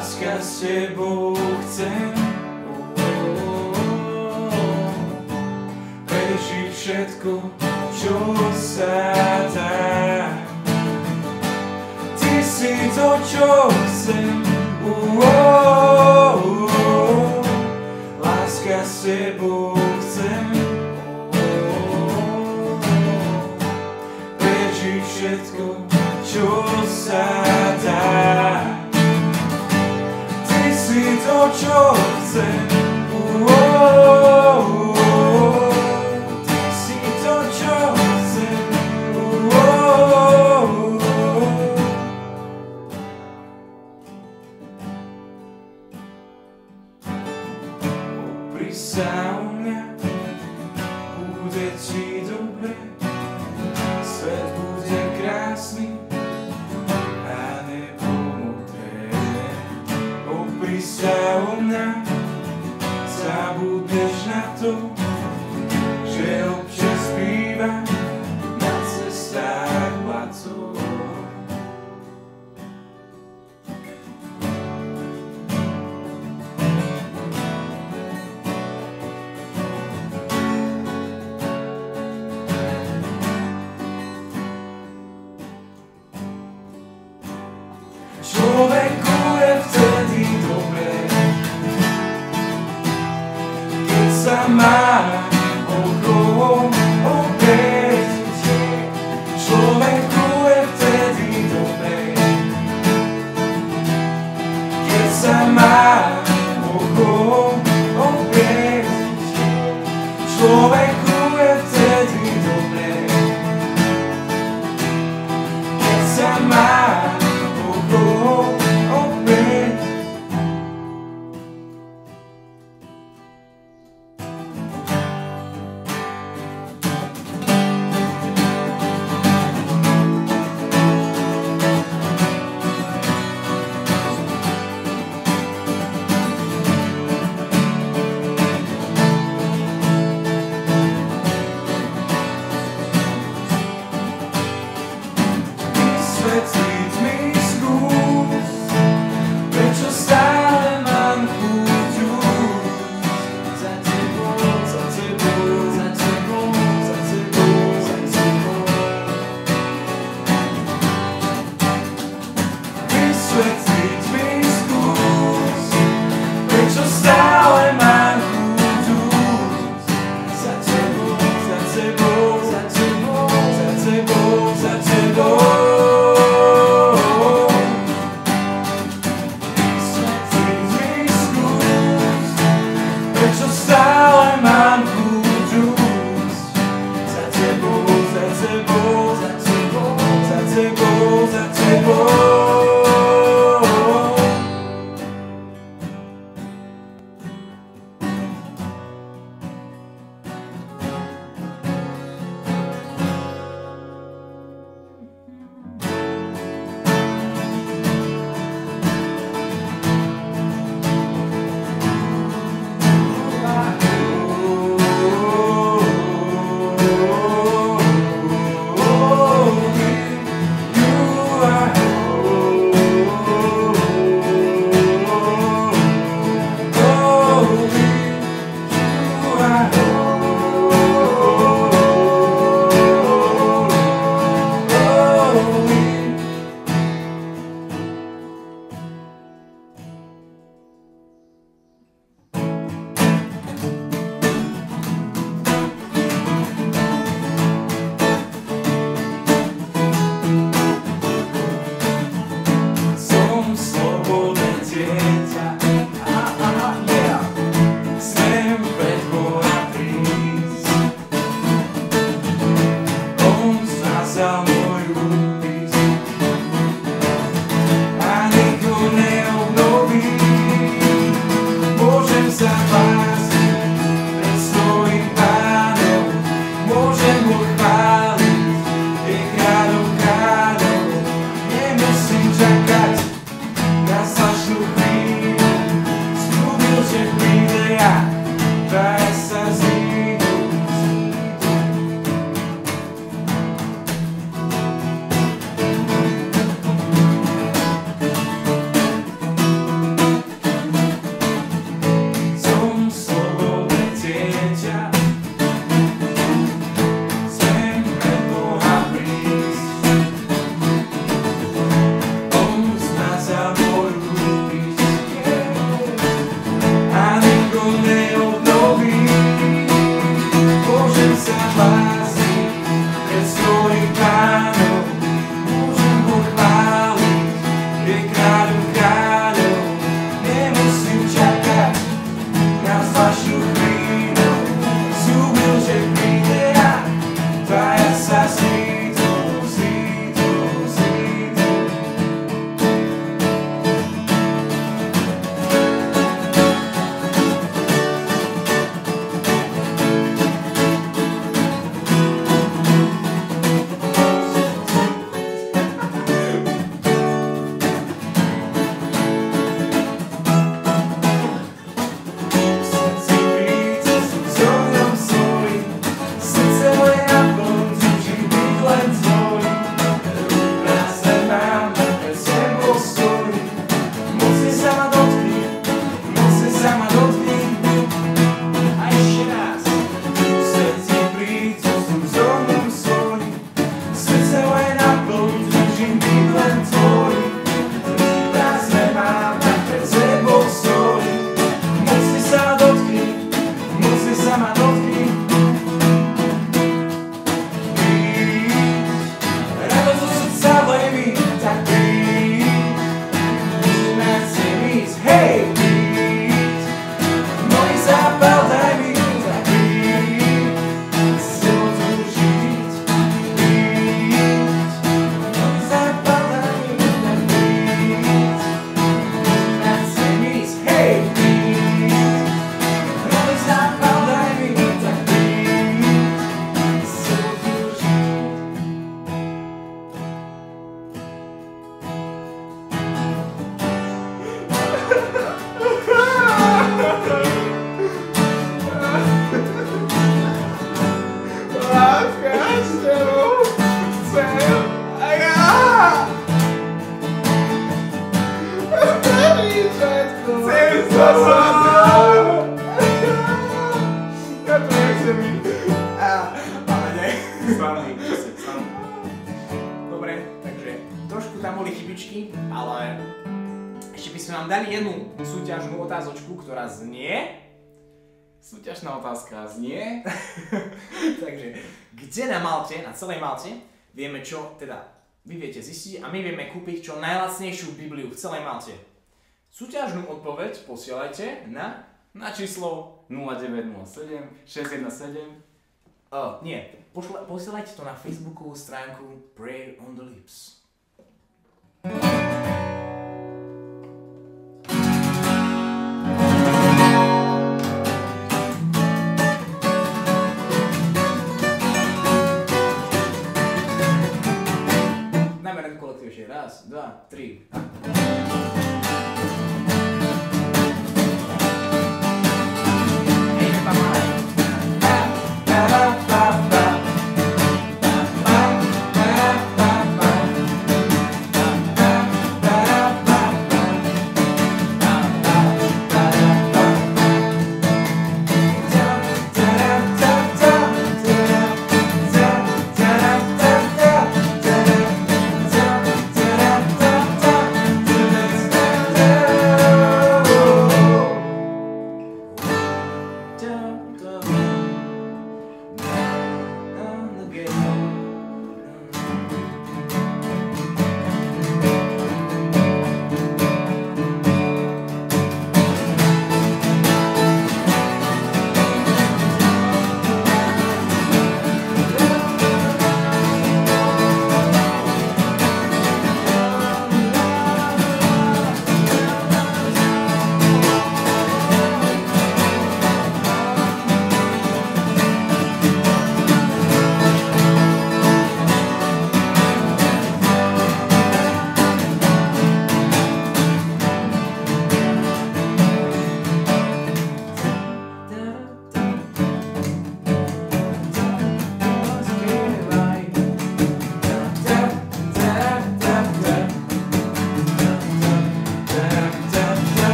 Láska s tebou chcem prežiť všetko, čo sa dá. Ty si to, čo chcem. Láska s tebou chcem prežiť všetko, čo sa dá. Ty si to, čo chcem. Ty si to, čo chcem. Opri sa o mňa, bude ti dobre, svet bude krásny a nebo modré. Opri sa o mňa, zabudneš na to, že občas býva na cestách placov. Slavný. Dobre, takže trošku tam boli chybičky, ale ešte by sme vám dali jednu súťažnú otázočku, ktorá znie. Súťažná otázka znie. Takže, kde na Malte, na celej Malte, vieme čo, teda vy viete zistiť a my vieme kúpiť čo najlacnejšiu Bibliu v celej Malte. Súťažnú odpoveď posielajte na číslo 0907 617. Nie, posielajte to na Facebookovú stránku Prayer on the Lips. Raz, dva, tri.